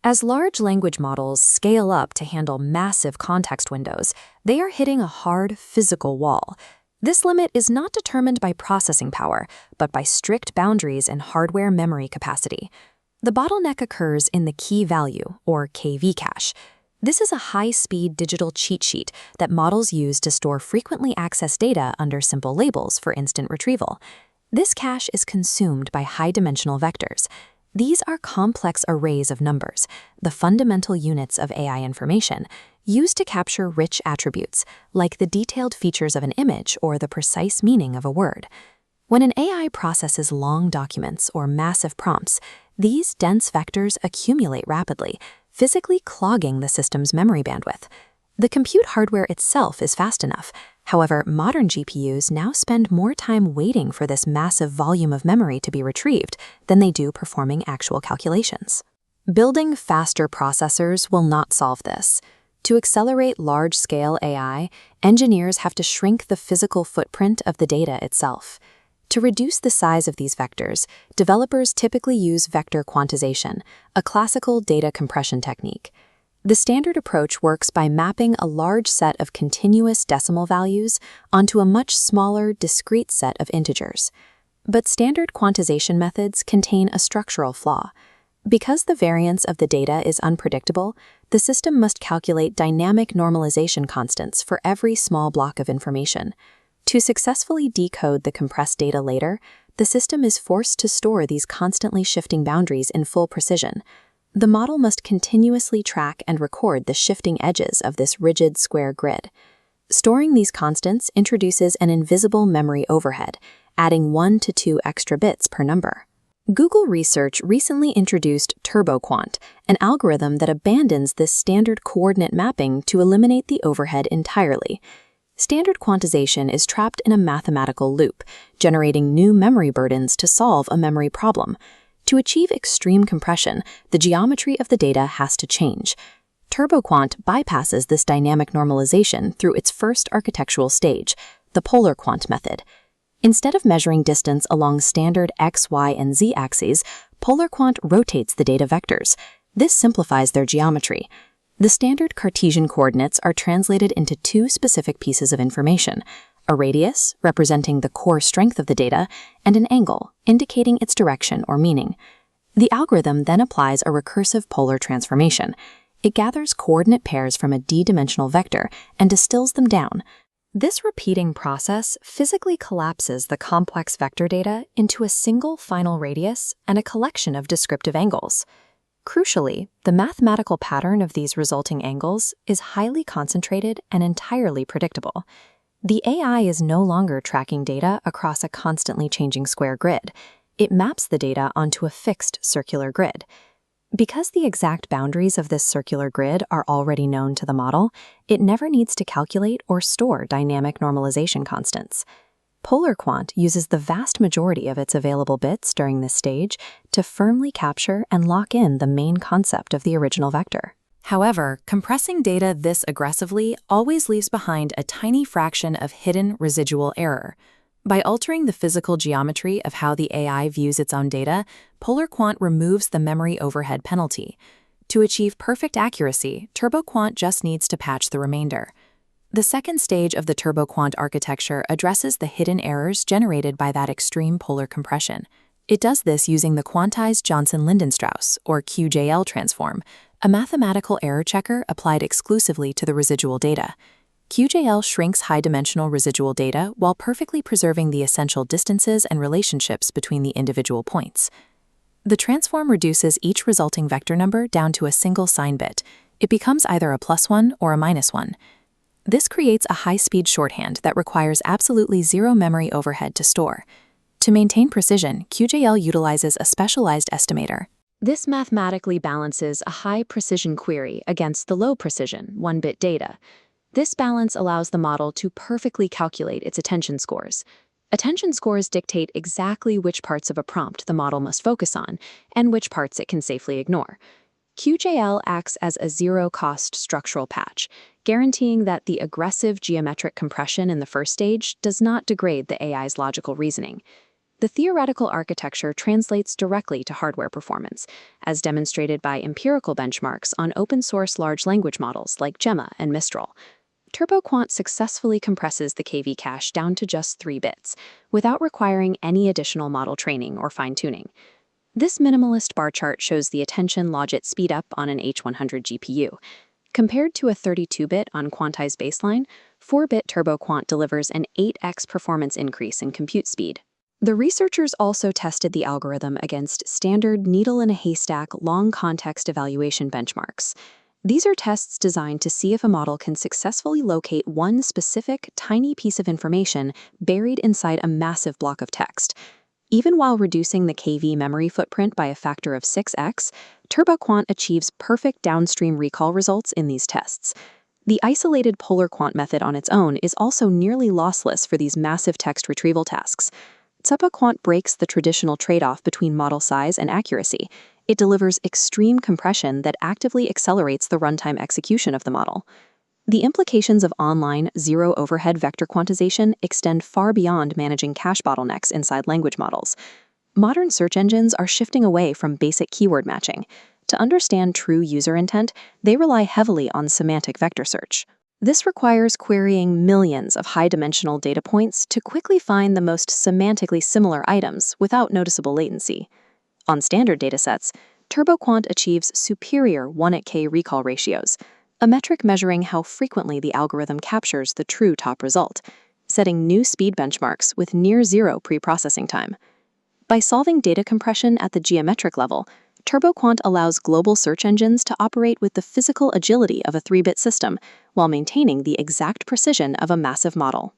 As large language models scale up to handle massive context windows, they are hitting a hard physical wall. This limit is not determined by processing power, but by strict boundaries in hardware memory capacity. The bottleneck occurs in the key value, or KV cache. This is a high-speed digital cheat sheet that models use to store frequently accessed data under simple labels for instant retrieval. This cache is consumed by high-dimensional vectors. These are complex arrays of numbers, the fundamental units of AI information, used to capture rich attributes, like the detailed features of an image or the precise meaning of a word. When an AI processes long documents or massive prompts, these dense vectors accumulate rapidly, physically clogging the system's memory bandwidth. The compute hardware itself is fast enough. However, modern GPUs now spend more time waiting for this massive volume of memory to be retrieved than they do performing actual calculations. Building faster processors will not solve this. To accelerate large-scale AI, engineers have to shrink the physical footprint of the data itself. To reduce the size of these vectors, developers typically use vector quantization, a classical data compression technique. The standard approach works by mapping a large set of continuous decimal values onto a much smaller, discrete set of integers. But standard quantization methods contain a structural flaw. Because the variance of the data is unpredictable, the system must calculate dynamic normalization constants for every small block of information. To successfully decode the compressed data later, the system is forced to store these constantly shifting boundaries in full precision. The model must continuously track and record the shifting edges of this rigid square grid. Storing these constants introduces an invisible memory overhead, adding 1 to 2 extra bits per number. Google Research recently introduced TurboQuant, an algorithm that abandons this standard coordinate mapping to eliminate the overhead entirely. Standard quantization is trapped in a mathematical loop, generating new memory burdens to solve a memory problem. To achieve extreme compression, the geometry of the data has to change. TurboQuant bypasses this dynamic normalization through its first architectural stage, the polar quant method. Instead of measuring distance along standard x, y, and z axes, PolarQuant rotates the data vectors. This simplifies their geometry. The standard Cartesian coordinates are translated into 2 specific pieces of information: a radius, representing the core strength of the data, and an angle, indicating its direction or meaning. The algorithm then applies a recursive polar transformation. It gathers coordinate pairs from a d-dimensional vector and distills them down. This repeating process physically collapses the complex vector data into a single final radius and a collection of descriptive angles. Crucially, the mathematical pattern of these resulting angles is highly concentrated and entirely predictable. The AI is no longer tracking data across a constantly changing square grid. It maps the data onto a fixed circular grid. Because the exact boundaries of this circular grid are already known to the model, it never needs to calculate or store dynamic normalization constants. PolarQuant uses the vast majority of its available bits during this stage to firmly capture and lock in the main concept of the original vector. However, compressing data this aggressively always leaves behind a tiny fraction of hidden residual error. By altering the physical geometry of how the AI views its own data, PolarQuant removes the memory overhead penalty. To achieve perfect accuracy, TurboQuant just needs to patch the remainder. The second stage of the TurboQuant architecture addresses the hidden errors generated by that extreme polar compression. It does this using the quantized Johnson-Lindenstrauss, or QJL transform, a mathematical error checker applied exclusively to the residual data. QJL shrinks high-dimensional residual data while perfectly preserving the essential distances and relationships between the individual points. The transform reduces each resulting vector number down to a single sign bit. It becomes either a +1 or a -1. This creates a high-speed shorthand that requires absolutely zero memory overhead to store. To maintain precision, QJL utilizes a specialized estimator. This mathematically balances a high-precision query against the low-precision, 1-bit data. This balance allows the model to perfectly calculate its attention scores. Attention scores dictate exactly which parts of a prompt the model must focus on and which parts it can safely ignore. QJL acts as a zero-cost structural patch, guaranteeing that the aggressive geometric compression in the first stage does not degrade the AI's logical reasoning. The theoretical architecture translates directly to hardware performance, as demonstrated by empirical benchmarks on open-source large language models like Gemma and Mistral. TurboQuant successfully compresses the KV cache down to just 3 bits, without requiring any additional model training or fine-tuning. This minimalist bar chart shows the attention logit speedup on an H100 GPU. Compared to a 32-bit on quantized baseline, 4-bit TurboQuant delivers an 8x performance increase in compute speed. The researchers also tested the algorithm against standard needle-in-a-haystack long context evaluation benchmarks. These are tests designed to see if a model can successfully locate one specific, tiny piece of information buried inside a massive block of text. Even while reducing the KV memory footprint by a factor of 6x, TurboQuant achieves perfect downstream recall results in these tests. The isolated polar quant method on its own is also nearly lossless for these massive text retrieval tasks. TurboQuant breaks the traditional trade-off between model size and accuracy. It delivers extreme compression that actively accelerates the runtime execution of the model. The implications of online, zero-overhead vector quantization extend far beyond managing cache bottlenecks inside language models. Modern search engines are shifting away from basic keyword matching. To understand true user intent, they rely heavily on semantic vector search. This requires querying millions of high-dimensional data points to quickly find the most semantically similar items without noticeable latency. On standard datasets, TurboQuant achieves superior 1:k recall ratios, a metric measuring how frequently the algorithm captures the true top result, setting new speed benchmarks with near-zero pre-processing time. By solving data compression at the geometric level, TurboQuant allows global search engines to operate with the physical agility of a 3-bit system while maintaining the exact precision of a massive model.